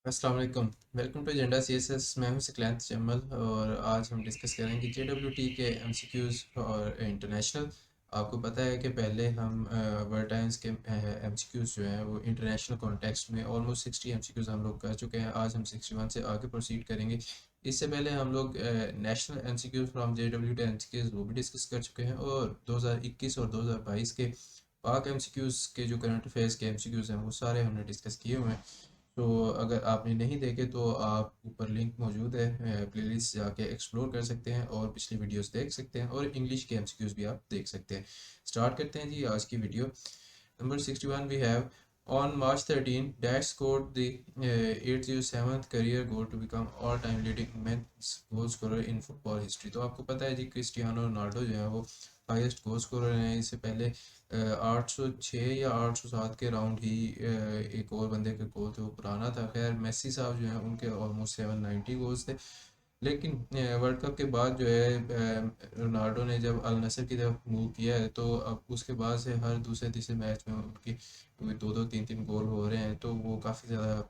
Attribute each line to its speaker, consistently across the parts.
Speaker 1: अस्सलाम वालेकुम। Welcome to agenda CSS. मैं हूं सिकलैंत जमल और आज हम डिस्कस करेंगे जेडब्ल्यूटी के एमसीक्यूज़ और इंटरनेशनल। आपको पता है कि पहले हम वर्ल्ड टाइम्स के एमसीक्यूज़ जो हैं वो इंटरनेशनल कॉन्टेक्स्ट में ऑलमोस्ट 60 एमसीक्यूज़ हम लोग कर चुके हैं। आज हम 61 से आगे प्रोसीड करेंगे। इससे पहले हम लोग नेशनल एमसीक्यूज़ फ्रॉम जेडब्ल्यूटी एमसीक्यूज़ वो भी डिस्कस कर चुके हैं और 2021 और 2022 के पाक एमसीक्यूज़ के जो करंट अफेयर्स के एमसीक्यूज़ हैं वो सारे हमने डिस्कस किए हुए हैं। तो अगर आपने नहीं देखे तो आप ऊपर लिंक मौजूद है, प्लेलिस्ट जाके एक्सप्लोर कर सकते हैं और पिछली वीडियोस देख सकते हैं और इंग्लिश के एमसीक्यूज भी आप देख सकते हैं। स्टार्ट करते हैं जी आज की video. Number 61 we have on March 13 Dash scored the 807th career goal to become all time leading men's goal scorer in football history। तो आपको पता है जी क्रिस्टियानो रोनाल्डो जो है वो हाईएस्ट गोल स्कोरर हैं। इससे पहले 806 या 807 के राउंड ही एक और बंदे के गोल थे, वो पुराना था। खैर मेसी साहब जो हैं उनके ऑलमोस्ट 790 गोल्स थे। लेकिन वर्ल्ड कप के बाद जो है रोनाल्डो ने जब अल नसर की तरफ मूव किया है तो अब उसके बाद से हर दूसरे तीसरे मैच में उनकी दो दो तीन तीन गोल हो रहे हैं, तो वो काफ़ी ज़्यादा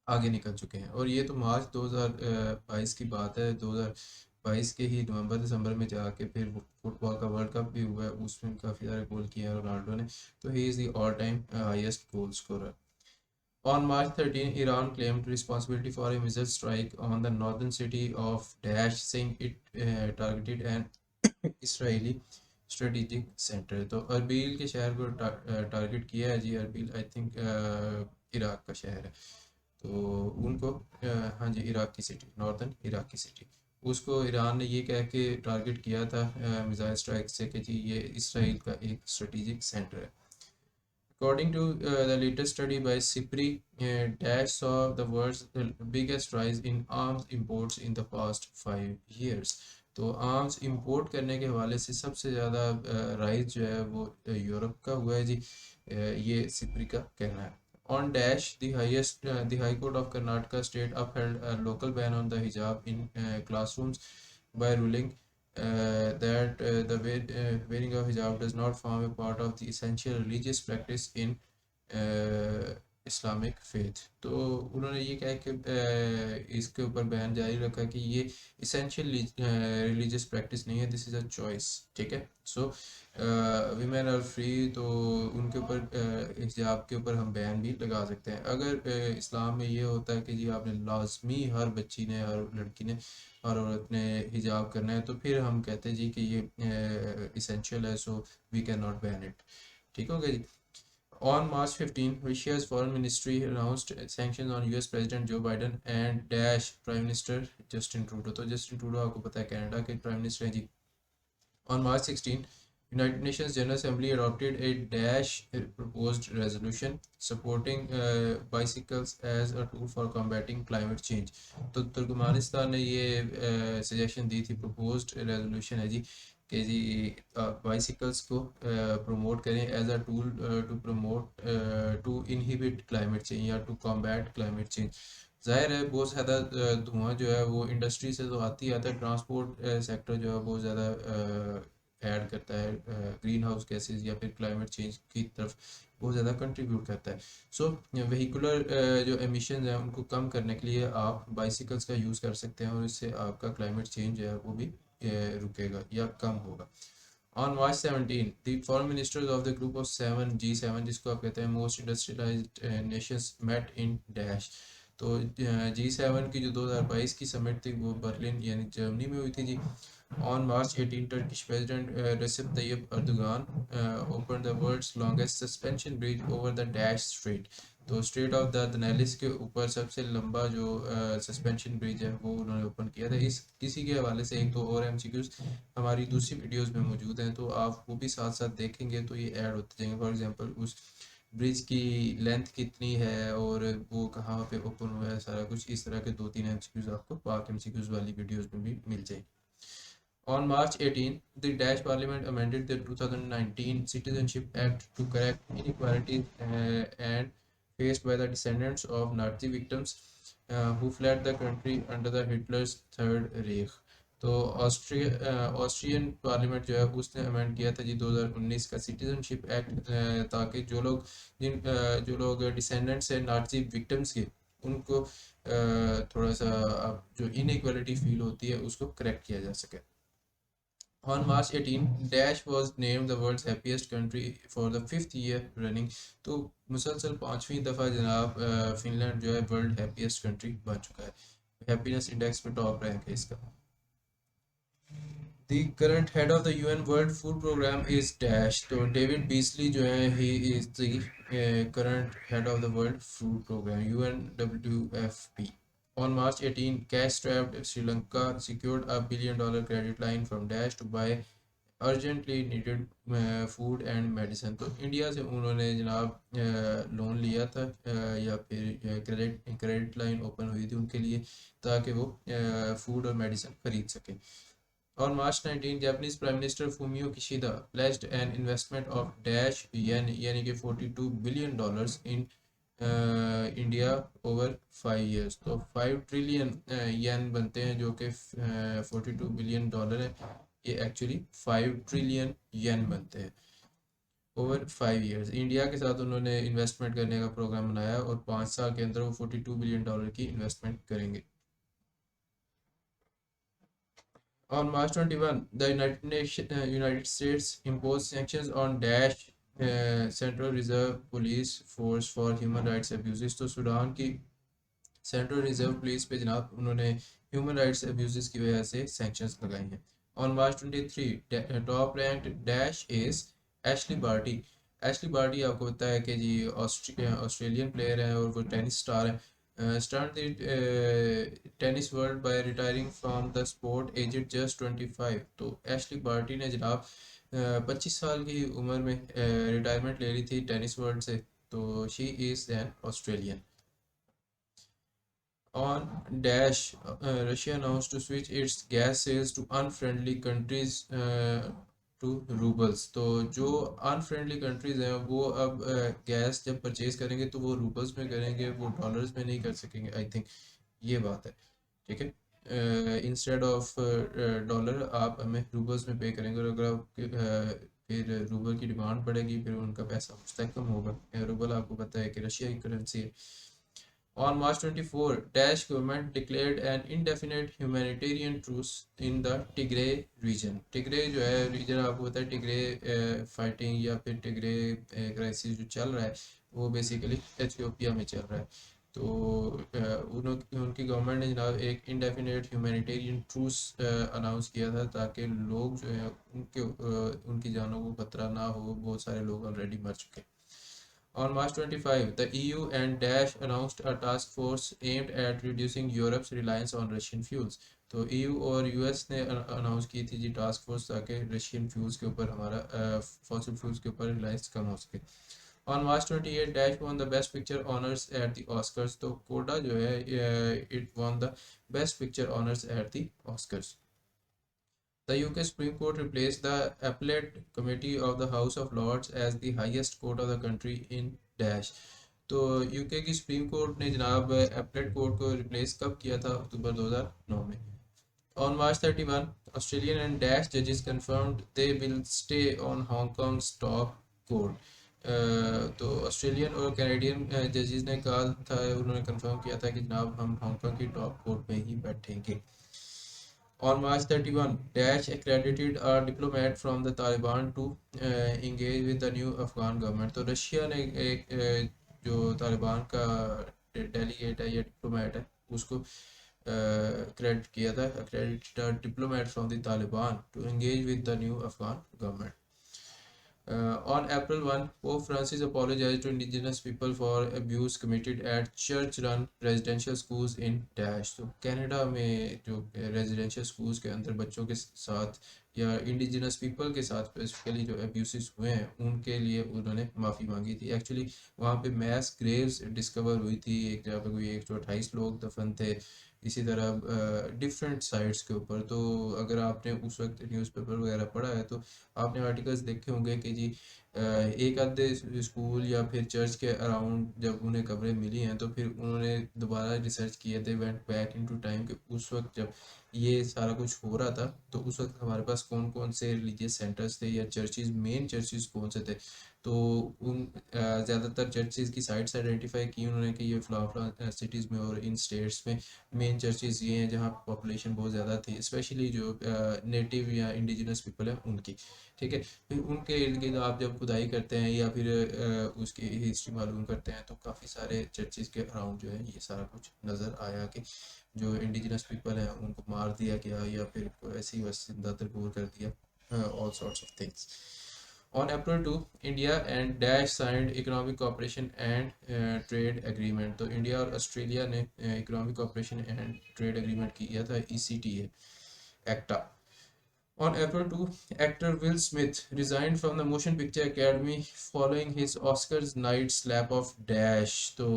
Speaker 1: आगे निकल चुके हैं। और ये तो मार्च 2022 की बात है। 2022 के ही नवंबर दिसंबर में जाके फिर फुटबॉल का वर्ल्ड कप भी हुआ है, उसमें काफ़ी सारे गोल किए हैं रोनाल्डो ने। तो he is the all time highest goal scorer. On March 13, Iran claimed responsibility for a missile strike on the northern city of Daesh, saying it targeted an Israeli strategic center। तो अरबील के शहर को target किया है जी। अरबील I think Iraq का शहर है। तो उनको हाँ जी, इराक की सिटी, नॉर्दर्न इराक की सिटी, उसको ईरान ने ये कह के टारगेट किया था मिसाइल स्ट्राइक से कि जी ये इसराइल का एक स्ट्रेटेजिक सेंटर है। According to the latest study by SIPRI, Daesh saw the world's biggest rise in arms imports in the past 5 years। तो आर्म्स इंपोर्ट करने के हवाले से सबसे ज़्यादा राइज जो है वो यूरोप का हुआ है जी। ये सिप्री का कहना है। On Daesh, the High Court of Karnataka State upheld a local ban on the hijab in classrooms by ruling that wearing of hijab does not form a part of the essential religious practice in Islamic faith. तो उन्होंने ये कहा कि इसके ऊपर बयान जारी रखा कि ये इसेंशियल रिलीजियस प्रैक्टिस नहीं है, दिस इज़ अ चॉइस। ठीक है। सो वीमेन आर फ्री, तो उनके ऊपर हिजाब के ऊपर हम बैन भी लगा सकते हैं। अगर इस्लाम में ये होता है कि जी आपने लाजमी, हर बच्ची ने, हर लड़की ने, हर औरत ने हिजाब करना है, तो फिर हम कहते हैं जी कि ये इसेंशियल है, so we can not ban it. ठीक हो गया जी। On March 15, Russia's foreign ministry announced sanctions on US President Joe Biden and Dash Prime Minister Justin Trudeau। तो जस्टिन ट्रूडो आपको पता है कनाडा के प्राइम मिनिस्टर हैं जी। On March 16, United Nations General Assembly adopted a Dash proposed resolution supporting bicycles as a tool for combating climate change। तो Turkmenistan ने ये suggestion दी थी, प्रपोज्ड रेजोल्यूशन है जी कि जी बाइसिकल्स को प्रमोट करें as a tool to promote to inhibit climate change या टू कॉम्बैट क्लाइमेट चेंज। ज़ाहिर है बहुत ज़्यादा धुआं जो है वो इंडस्ट्री से तो आती आता है। ट्रांसपोर्ट सेक्टर जो है बहुत ज़्यादा ऐड करता है ग्रीन हाउस गैसेज या फिर क्लाइमेट चेंज की तरफ बहुत ज़्यादा कंट्रीब्यूट करता है। सो व्हीकुलर जो एमिशन हैं उनको कम करने के लिए आप बाइसिकल्स का यूज़ कर सकते हैं और इससे आपका क्लाइमेट चेंज जो है वो भी रुकेगा या कम होगा। On March 17, the foreign ministers of the group of seven G7, जिसको आप कहते हैं most industrialised nations, met in dash. तो G7 की जो 2022 की समिट थी वो बर्लिन यानी जर्मनी में हुई थी जी। On March 18, Turkish President Recep Tayyip Erdogan opened the world's longest suspension bridge over the Dash Strait। तो स्ट्रेट ऑफ द दनेलिस के ऊपर सबसे लंबा जो सस्पेंशन ब्रिज है वो उन्होंने ओपन किया था। इसी के हवाले से एक दो और एमसीक्यूज हमारी दूसरी वीडियोस में मौजूद हैं, तो आप वो भी साथ साथ देखेंगे तो ये ऐड होते जाएंगे। फॉर एग्जांपल उस ब्रिज की लेंथ कितनी है और वो कहाँ पे ओपन हुआ है, सारा कुछ इस तरह के दो तीन एमसीक्यूज आपको पाक एमसीक्यूज वाली वीडियोस में भी मिल जाएंगे। On March 18, the Dutch Parliament amended the 2019 Citizenship Act to correct inequalities and faced by the descendants of Nazi victims who fled the country under the Hitler's Third Reich। तो Austrian parliament जो है उसने amend किया था जी 2019 का citizenship act, ताकि जो लोग डिसेंडेंट्स हैं नाजी विक्टिम्स के, उनको थोड़ा सा जो इनइक्वालिटी फील होती है उसको करेक्ट किया जा सके। On March 18, Dash was named the world's happiest country for the fifth year running। तो मुसलसल पांचवी दफ़ा जनाब फिनलैंड जो है वर्ल्ड हैप्पीएस्ट कंट्री बन चुका है, हैप्पीनेस इंडेक्स में टॉप रैंक है इसका। The current head of the UN World Food Program is Dash। तो डेविड बीसली जो है he is the current head of the World Food Program UNWFP। On March 18, cash-strapped Sri Lanka secured a $1 billion credit line from Dash to buy urgently needed food and medicine। तो India से उन्होंने जनाब loan लिया था, या फिर credit line open हुई थी उनके लिए ताकि वो फूड और मेडिसिन खरीद सकें। On March 19, Japanese Prime Minister Fumio Kishida pledged an investment of dash yen यानी कि $42 billion in India over 5 years। तो 5 ट्रिलियन येन बनते हैं जो कि $42 बिलियन है, ये एक्चुअली 5 ट्रिलियन येन बनते हैं ओवर 5 years। इंडिया के साथ उन्होंने इन्वेस्टमेंट करने का प्रोग्राम बनाया और 5 साल के अंदर वो $42 बिलियन की इन्वेस्टमेंट करेंगे। On March 21, the United States imposed sanctions on Daesh Central Reserve Police Force for human rights abuses। तो सूडान की सेंट्रल रिजर्व पुलिस पे जनाब उन्होंने ह्यूमन राइट्स अब्यूजेस की वजह से सैंक्शंस लगाई हैं। On March 23, top ranked dash is Ashleigh Barty. Ashleigh Barty आपको पता है कि जी ऑस्ट्रेलियन प्लेयर है और वो टेनिस स्टार है। Started the tennis world by retiring from the sport aged just 25। तो एशली बार्टी ने जनाब 25 साल की उम्र में रिटायरमेंट ले ली थी टेनिस वर्ल्ड से। तो she is an Australian. On Dash, Russia announced to switch its gas sales to unfriendly countries to roubles. तो जो अनफ्रेंडली कंट्रीज हैं वो अब गैस जब परचेज करेंगे तो वो रूबल्स में करेंगे, वो डॉलर्स में नहीं कर सकेंगे। आई थिंक ये बात है, ठीक है। इंस्टेड ऑफ डॉलर आप हमें रूबल्स में पे करेंगे, और अगर आप फिर रूबल की डिमांड बढ़ेगी फिर उनका पैसा मुस्तकम होगा। रूबल आपको पता है कि रशिया की करेंसी है। On March 24, Daesh government declared an indefinite humanitarian truce in the Tigray region। Tigray जो है रीजन आपको पता है, टिग्रे फाइटिंग या फिर टिग्रे क्राइसिस जो चल रहा है वो बेसिकली एथियोपिया में चल रहा है। तो उनकी गवर्नमेंट ने जनाब एक इंडेफिनेट ह्यूमैनिटेरियन ट्रूस अनाउंस किया था ताकि लोग जो है उनकी जानों को खतरा ना हो। बहुत सारे लोग ऑलरेडी मर चुके हैं। On March 25, the EU and Daesh announced a task force aimed at reducing Europe's reliance on Russian fuels। तो EU और US ने अनाउंस की थी जी टास्क फोर्स ताकि रशियन फ्यूल्स के ऊपर हमारा फॉसिल फ्यूल्स के ऊपर रिलायंस कम हो सके। On March 28, Dash won the Best Picture honors at the Oscars। तो कोडा जो है it won the Best Picture honors at the Oscars। The UK Supreme Court replaced the Appellate Committee of the House of Lords as the highest court of the country in Dash। तो UK की supreme court ने जनाब appellate court को replace कब किया था? अक्टूबर 2009 में। On March 31, Australian and Dash judges confirmed they will stay on Hong Kong's top court। तो ऑस्ट्रेलियन और कैनेडियन जजेस ने कहा था, उन्होंने कंफर्म किया था कि जनाब हम हांगकांग की टॉप कोर्ट में ही बैठेंगे। On March 31, Daesh accredited a diplomat from the Taliban to engage with the new Afghan government। तो रशिया ने एक जो तालिबान का डेलीगेट है या डिप्लोमेट है उसको क्रेडिट किया था, accredited a diplomat from the Taliban to engage with the new Afghan government। On April 1, Pope Francis apologized to indigenous people for abuse committed at church-run residential schools in Dash। तो Canada में जो residential schools के अंदर बच्चों के साथ या indigenous people के साथ स्पेसिफिकली जो अब्यूसेस हुए हैं उनके लिए उन्होंने माफ़ी मांगी थी। एक्चुअली वहाँ पे मैस ग्रेव्स डिस्कवर हुई थी, एक जगह पे कोई 128 लोग दफन थे, इसी तरह डिफरेंट साइट्स के ऊपर। तो अगर आपने उस वक्त न्यूज़पेपर वगैरह पढ़ा है तो आपने आर्टिकल्स देखे होंगे कि जी एक आधे स्कूल या फिर चर्च के अराउंड जब उन्हें खबरें मिली हैं तो फिर उन्होंने दोबारा रिसर्च किए थे, वेंट बैक इनटू टाइम कि उस वक्त जब ये सारा कुछ हो रहा था तो उस वक्त हमारे पास कौन कौन से रिलीजियस सेंटर्स थे या चर्चेज, मेन चर्चेज कौन से थे। तो उन ज़्यादातर चर्चेज की साइट्स आइडेंटिफाई की उन्होंने कि ये फला सिटीज़ में और इन स्टेट्स में मेन चर्चेज ये हैं जहाँ पॉपुलेशन बहुत ज़्यादा थी, स्पेशली जो नेटिव या इंडिजिनस पीपल है उनकी। ठीक है, फिर उनके इर्द गिर्द आप जब खुदाई करते हैं या फिर उसकी हिस्ट्री मालूम करते हैं तो काफ़ी सारे चर्चेज के अराउंड जो है ये सारा कुछ नज़र आया कि जो इंडिजिनस पीपल हैं उनको मार दिया गया या फिर ऐसे ही वसिंदा दरगोर कर दिया, all sorts of things. On April 2, India and Dash signed Economic Cooperation and Trade Agreement। तो इंडिया और ऑस्ट्रेलिया ने economic cooperation and trade agreement किया था, ECTA, एक्टा। On April 2, actor Will Smith resigned from the Motion Picture Academy following his Oscars night slap of Dash। तो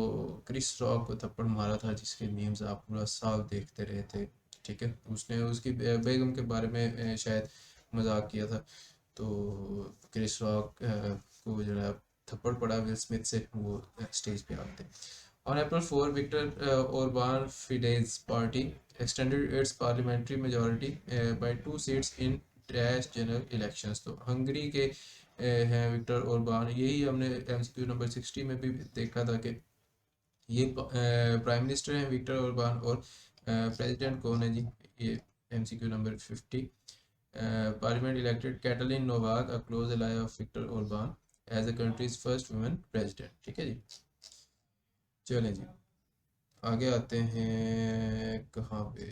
Speaker 1: Chris rock को थप्पड़ मारा था जिसके मीम्स आप पूरा साल देखते रहे थे। ठीक है, उसने उसकी बेगम के बारे में शायद मजाक किया था। तो क्रिस रॉक को जो है थप्पड़ पड़ा विल स्मिथ से, वो स्टेज पे आते। On April 4, Viktor Orban Fidesz party extended its parliamentary majority by 2 seats in dash general elections। तो हंगरी के हैं विक्टर ओरबान, यही हमने MCQ नंबर 60 में भी देखा था कि ये प्राइम मिनिस्टर हैं विक्टर ओरबान और प्रेसिडेंट कौन है जी, ये MCQ number 50। Parliament elected Catalin Novak, a close ally of Viktor Orban, as the country's first woman president। ठीक है जी, चलें जी आगे आते हैं कहाँ पे,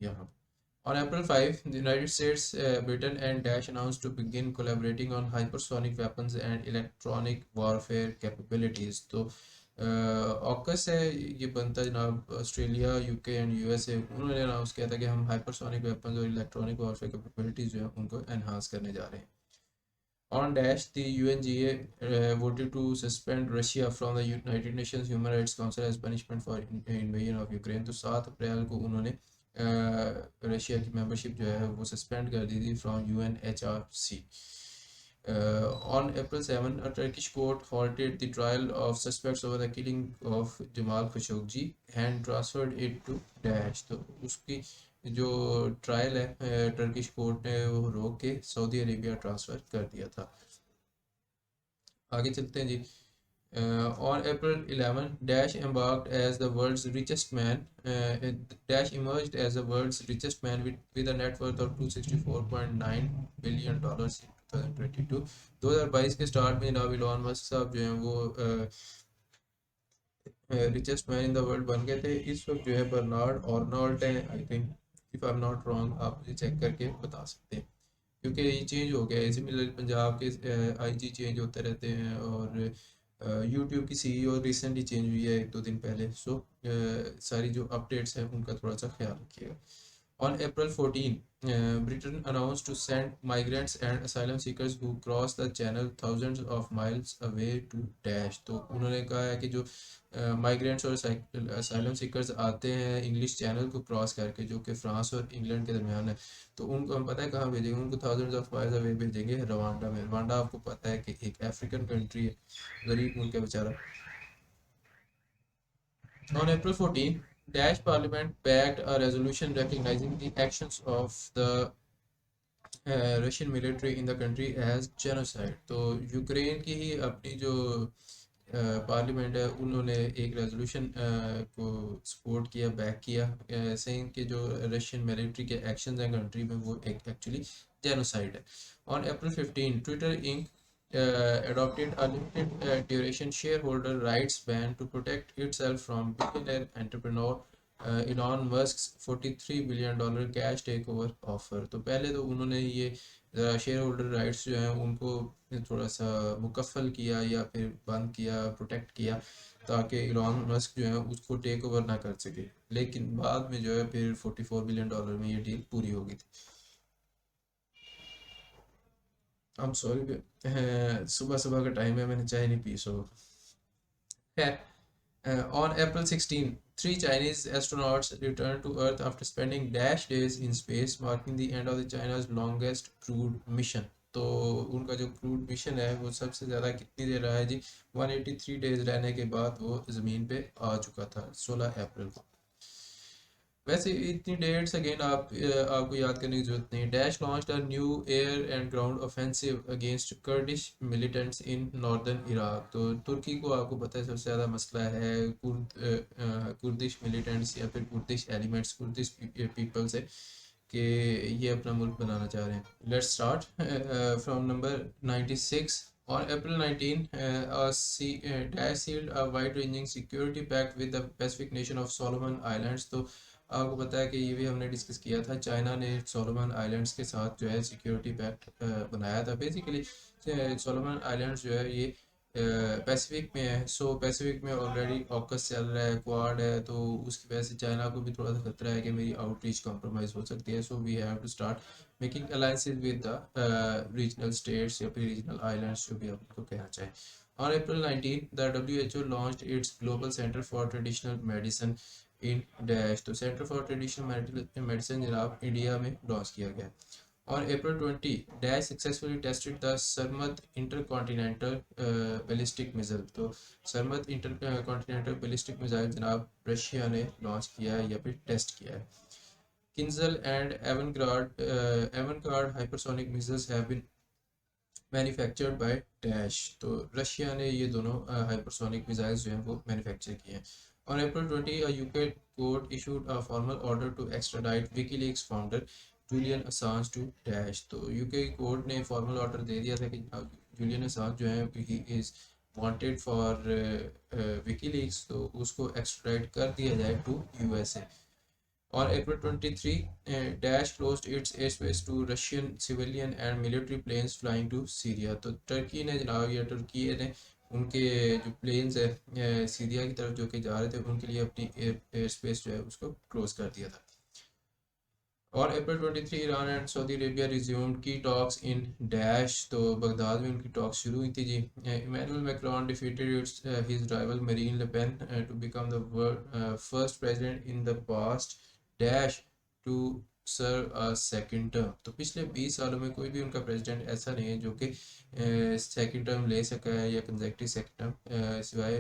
Speaker 1: यहाँ। On April 5, the United States, Britain and Dash announced to begin collaborating on hypersonic weapons and electronic warfare capabilities। तो ऑकस है ये बनता जनाब, ऑस्ट्रेलिया, UK एंड USA, उन्होंने अनाउंस किया था कि हम हाइपरसोनिक वेपन्स और इलेक्ट्रॉनिक वॉरफेयर कैपेबिलिटीज जो है उनको एनहांस करने जा रहे हैं। On Dash, the UNGA voted to suspend Russia from the United Nations Human Rights Council as punishment for invasion of Ukraine। तो 7 अप्रैल को उन्होंने रशिया की मेंबरशिप जो है वो सस्पेंड कर दी थी from UNHRC। On April 7, a Turkish court halted the trial of suspects over the killing of Jamal Khashoggi and transferred it to Daesh। तो उसकी जो ट्रायल है टर्किश कोर्ट ने वो रोक के सऊदी अरेबिया ट्रांसफ़र कर दिया था। आगे चलते हैं जी। On April 11, Dash embarked as the world's richest man. Dash emerged as the world's richest man with a net worth of $264.9 billion in 2022। 2022 के स्टार्ट में जनाब इलॉन मस्क साहब जो हैं वो richest man in the world बन गए थे। इस वक्त जो है बर्नार्ड ऑर्नोल्ट हैं, I think, if I am not wrong, आप मुझे चेक करके बता सकते हैं क्योंकि ये चेंज हो गया है। सिमिलर पंजाब के IG चेंज होते रहते हैं और यूट्यूब की CEO रिसेंटली चेंज हुई है 1-2 दिन पहले। सो सारी जो अपडेट्स हैं उनका थोड़ा सा ख्याल रखिएगा। On April 14, Britain announced to send migrants and asylum seekers who cross the channel thousands of miles away to Dash। तो उन्होंने कहा है कि जो माइग्रेंट्स और असाइलम सीकर्स आते हैं इंग्लिश चैनल को क्रॉस करके जो कि फ्रांस और इंग्लैंड के दरमियान है, तो उनको हम पता है कहाँ भेजेंगे, उनको थाउजेंड्स ऑफ माइल्स अवे भेजेंगे रवांडा में। रवांडा आपको पता है कि एक अफ्रीकन कंट्री है, गरीब मुल्क है बेचारा। On April 14, Dash Parliament backed a resolution recognizing the actions of the Russian military in the country as genocide. तो यूक्रेन की ही अपनी जो पार्लियामेंट है उन्होंने एक रेजोल्यूशन को सपोर्ट किया, बैक किया, सेइंग कि जो रशियन मिलिट्री के एक्शंस हैं कंट्री में वो एक एक्चुअली जेनोसाइड है। On April 15, Twitter ink adopted a limited duration shareholder rights ban to protect itself from billionaire entrepreneur Elon Musk $43 billion cash takeover offer. तो पहले तो उन्होंने ये शेयर होल्डर राइट्स जो हैं उनको थोड़ा सा मुकफ़ल किया या फिर बंद किया, प्रोटेक्ट किया ताकि इलॉन मस्क जो है उसको टेक ओवर ना कर सके, लेकिन बाद में जो है फिर $44 बिलियन में ये डील पूरी हो गई थी। आई एम सॉरी, सुबह सुबह का टाइम है, मैंने चाय नहीं पी, सो खैर। On April 16, 3 Chinese astronauts returned to Earth after spending dash days in space, marking the end of the China's longest crewed mission। तो उनका जो क्रूड मिशन है वो सबसे ज़्यादा कितनी देर रहा है जी, 183 डेज रहने के बाद वो ज़मीन पे आ चुका था 16 अप्रैल को। वैसे इतनी डेट्स अगेन आपको याद करने की जरूरत नहीं। Dash launched a new air and ground offensive against Kurdish militants in northern Iraq. तो तुर्की को आपको पता है सबसे ज़्यादा मसला है कुर्दिश मिलिटेंट्स या फिर कुर्दिश एलिमेंट्स, कुर्दिश पीपल से, कि ये अपना मुल्क बनाना चाह रहे हैं। Let's start from number 96। On April 19, Daesh sealed a wide-ranging security pact with the Pacific nation of Solomon Islands। तो आपको पता है कि ये भी हमने डिस्कस किया था, चाइना ने सोलोमन आइलैंड्स के साथ जो है सिक्योरिटी पैक्ट बनाया था। बेसिकली सोलोमन आइलैंड्स जो है ये पैसिफिक में है। सो पैसिफिक में ऑलरेडी ऑकस चल रहा है, क्वाड है, तो उसकी वजह से चाइना को भी थोड़ा सा खतरा है कि मेरी आउटरीच कॉम्प्रोमाइज़ हो सकती है। So we have to start making alliances with the regional states या फिर रीजनल आइलैंड्स, जो भी आप उनको कहना चाहें। On April 19, the WHO launched its Global Center for Traditional Medicine in dash. तो सेंटर फॉर ट्रेडिशनल मेडिसिन जनाब इंडिया में लॉन्च किया गया। On April 20, Daesh successfully tested the Sarmat intercontinental ballistic missile। तो सरमत इंटरकॉन्टिनेंटल बैलिस्टिक मिसाइल जनाब Russia ने launch किया है या फिर टेस्ट किया है। Kinzhal and Avangard hypersonic missiles have been manufactured by dash. तो रशिया ने ये दोनों हाइपरसोनिक मिसाइल्स जो हैं वो मैन्युफैक्चर किए हैं। On April 20, a UK court issued a formal order to extradite WikiLeaks founder Julian Assange to dash. तो यूके कोर्ट ने फॉर्मल ऑर्डर दे दिया था कि जूलियन असांज जो है he is wanted for WikiLeaks, तो उसको एक्सट्रैक्ट कर दिया जाए to USA. On April 23, Daesh closed its airspace to Russian civilian and military planes flying to Syria। तो टर्की ने जनाब या तुर्की ने उनके जो प्लेन्स है सीरिया की तरफ जो कि जा रहे थे उनके लिए अपनी एयर स्पेस जो है उसको क्लोज कर दिया था। और April 23 Iran and Saudi Arabia resumed की टॉक्स इन डैश। तो बगदाद में उनकी टॉक्स शुरू हुई थी जी। Emmanuel Macron defeated his rival Marine Le Pen to become the first president in the past dash to serve a second term. तो पिछले 20 सालों में कोई भी उनका प्रेसिडेंट ऐसा नहीं है जो कि सेकंड टर्म ले सका है या कंसेक्टिव सेकंड टर्म, सिवाय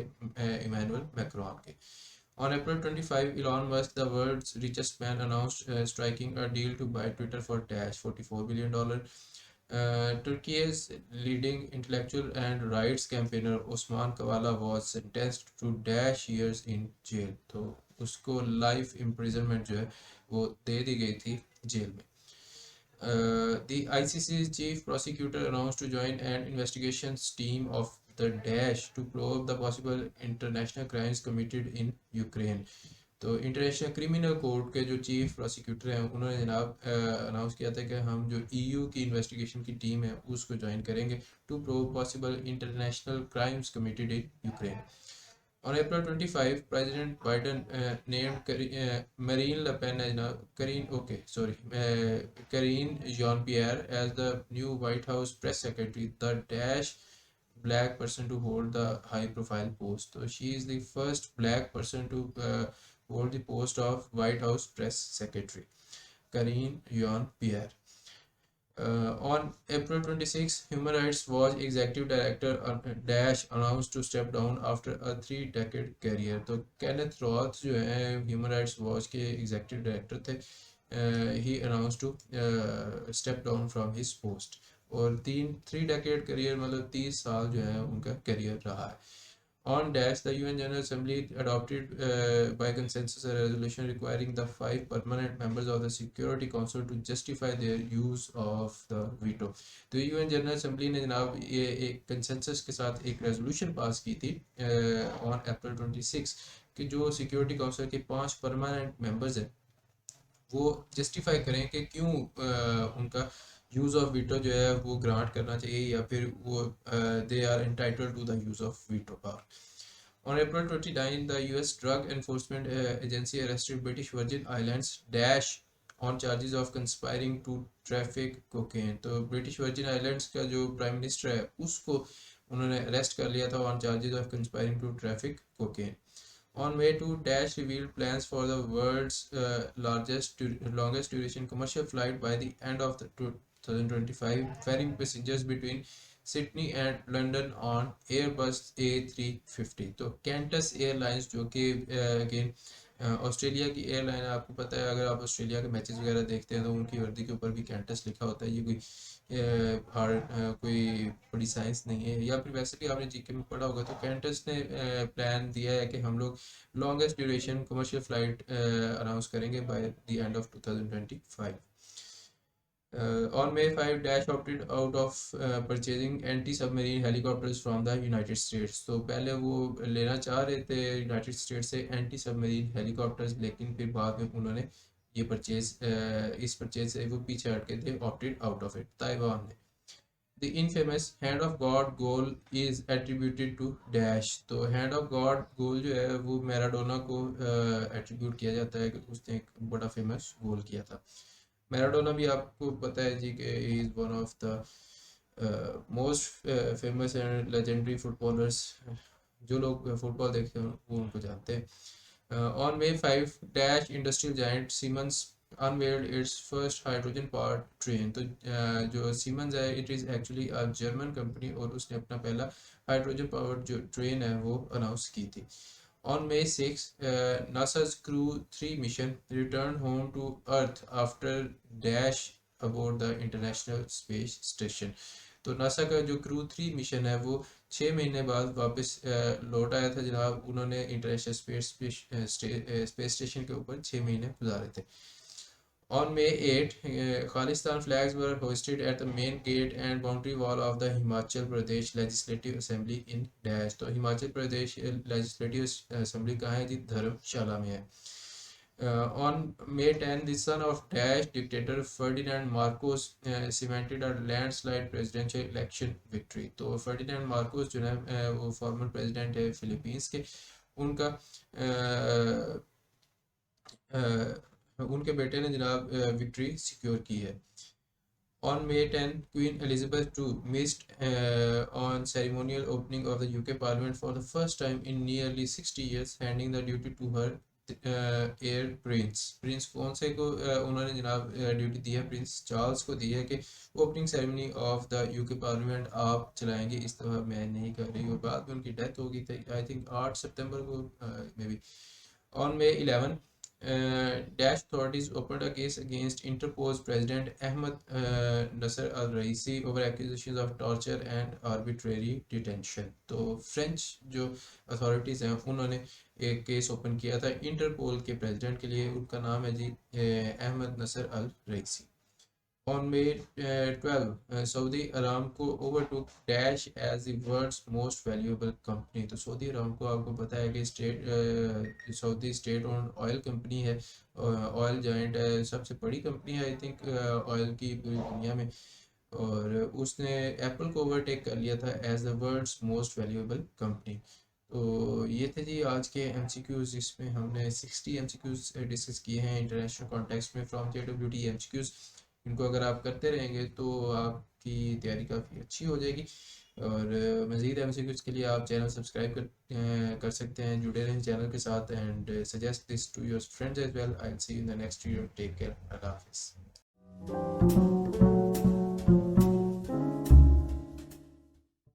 Speaker 1: इमैनुअल मैक्रोन के। On April 25, Elon Musk, the world's richest man, announced striking a deal to buy Twitter for dash $44 billion। Turkey's leading intellectual and rights campaigner Osman Kavala was sentenced to dash years in jail। तो उसको life imprisonment जो है वो दे दी गई थी jail में। The ICC's chief prosecutor announced to join an investigations team of the Daesh to probe the possible international crimes committed in Ukraine। तो international criminal court के जो चीफ प्रोसिक्यूटर हैं उन्होंने जनाब अनाउंस किया था कि हम जो ईयू की इन्वेस्टिगेशन की टीम है उसको ज्वाइन करेंगे to probe possible international crimes committed in Ukraine. On April 25, President Biden named Marine Le Pen Karine Jean-Pierre as the new White House press secretary, the dash black person to hold the high-profile post। So she is the first black person to hold the post of White House press secretary, Karine Jean-Pierre। On April 26, Human Rights Watch Executive Director Dash announced to step down after a 3-decade career। तो Kenneth रॉथ जो है Human Rights Watch के Executive Director थे, he announced to step down from his post। और 3 decade career मतलब 30 साल जो है उनका career रहा है। On dash, the UN General Assembly adopted by consensus a resolution requiring the 5 permanent members of the Security Council to justify their use of the veto। तो UN General Assembly ने जनाब ये एक consensus के साथ एक resolution पास की थी on April 26 कि जो Security Council के 5 permanent members हैं वो जस्टिफाई करें कि क्यों उनका यूज़ ऑफ वीटो जो है वो ग्रांट करना चाहिए या फिर वो they are entitled to the use of veto power. On April 29, the US Drug Enforcement Agency arrested British Virgin Islands dash on charges of conspiring to traffic cocaine। तो British virgin islands का जो prime minister है उसको उन्होंने arrest कर लिया था on charges of conspiring to traffic cocaine. On May 2, Dash revealed plans for the world's longest duration commercial flight by the end of the 2025, ferrying passengers between Sydney and London on Airbus A350। तो कैंटस airlines जो कि again Australia की airline है, आपको पता है अगर आप ऑस्ट्रेलिया के मैचेस वगैरह देखते हैं तो उनकी वर्दी के ऊपर भी कैंटस लिखा होता है। ये कोई हार्ड कोई बड़ी साइंस नहीं है, या फिर वैसे भी आपने जीके में पढ़ा होगा। तो कैंटस ने प्लान दिया है कि हम लोग longest duration commercial flight announce करेंगे by the end of 2025। On May 5, Dash opted out of purchasing anti-submarine helicopters from the United States। तो पहले वो लेना चाह रहे थे यूनाइटेड स्टेट्स से एंटी सबमरीन हेलीकॉप्टर्स, लेकिन फिर बाद में उन्होंने ये इस परचेज से वो पीछे हट के थे, opted out of it. Taiwan ने The infamous Hand of God goal is attributed to Dash। तो Hand of God गोल जो है वो मैराडोना को एट्रीब्यूट किया जाता है कि उसने एक बड़ा फेमस गोल किया था। मैराडोना भी आपको पता है जी कि is one of the most famous and legendary footballers. जो लोग फुटबॉल देखते हैं वो उनको जानते हैं। On May 5, dash industrial giant siemens unveiled its first hydrogen powered train। तो जो सीमेंस है it is actually a German company, और उसने अपना पहला हाइड्रोजन पावर्ड जो ट्रेन है वो अनाउंस की थी। On May 6, NASA's Crew 3 mission returned home to Earth after dash aboard the International Space Station। तो नासा का जो क्रू 3 मिशन है वो 6 महीने बाद वापस लौट आया था जनाब। उन्होंने इंटरनेशनल स्पेस स्टेशन के ऊपर 6 महीने गुजारे थे। On May 8, Khalistan flags were hoisted at the main gate and boundary wall of the Himachal Pradesh Legislative Assembly in Dash। तो हिमाचल प्रदेश लेजिस्लेटिव असेंबली कहाँ है जी? धर्मशाला में है। On May 10, the son of Dash dictator Ferdinand Marcos cemented a landslide presidential election victory। तो Ferdinand Marcos जो है वो former president है फिलीपींस के, उनके बेटे ने जनाब विक्ट्री सिक्योर की है। On May 10, Queen Elizabeth II missed on ceremonial opening of the UK Parliament for the first time in nearly 60 years, handing the duty to her heir Prince। Prince कौन से को उन्होंने जनाब ड्यूटी दी है? Prince Charles को दी है कि opening ceremony of the UK parliament आप चलाएंगे। इस दफ़ा मैं नहीं कर रही, और बाद में उनकी डेथ हो गई थी आई थिंक 8 सितंबर को may be. On May 11, Dash authorities opened a case against Interpol's President Ahmed Nasser al-Raisi over accusations of torture and arbitrary detention। तो फ्रेंच जो अथॉरिटीज़ हैं उन्होंने एक केस ओपन किया था इंटरपोल के प्रेसिडेंट के लिए, उनका नाम है जी अहमद नसर अल-रईसी। On May 12, Saudi Aramco overtook Dash as the world's most valuable company। तो सऊदी अरामको आपको पता है कि Saudi state own oil company है, ऑयल जाइंट है, सबसे बड़ी कंपनी है आई थिंक ऑयल की पूरी दुनिया में, और उसने एप्पल को ओवरटेक कर लिया था as the world's most valuable company. तो ये थे जी आज के MCQs, जिसमें हमने 60 MCQs डिस्कस किए हैं इंटरनेशनल कॉन्टेक्स्ट में फ्रॉम JWT MCQs। इनको अगर आप करते रहेंगे तो आपकी तैयारी काफ़ी अच्छी हो जाएगी, और मज़ीद MCQs के लिए आप चैनल सब्सक्राइब कर सकते हैं। जुड़े रहें चैनल के साथ and suggest this to your friends as well. I will see you in the next video. Take care, अल्लाह हाफिज़।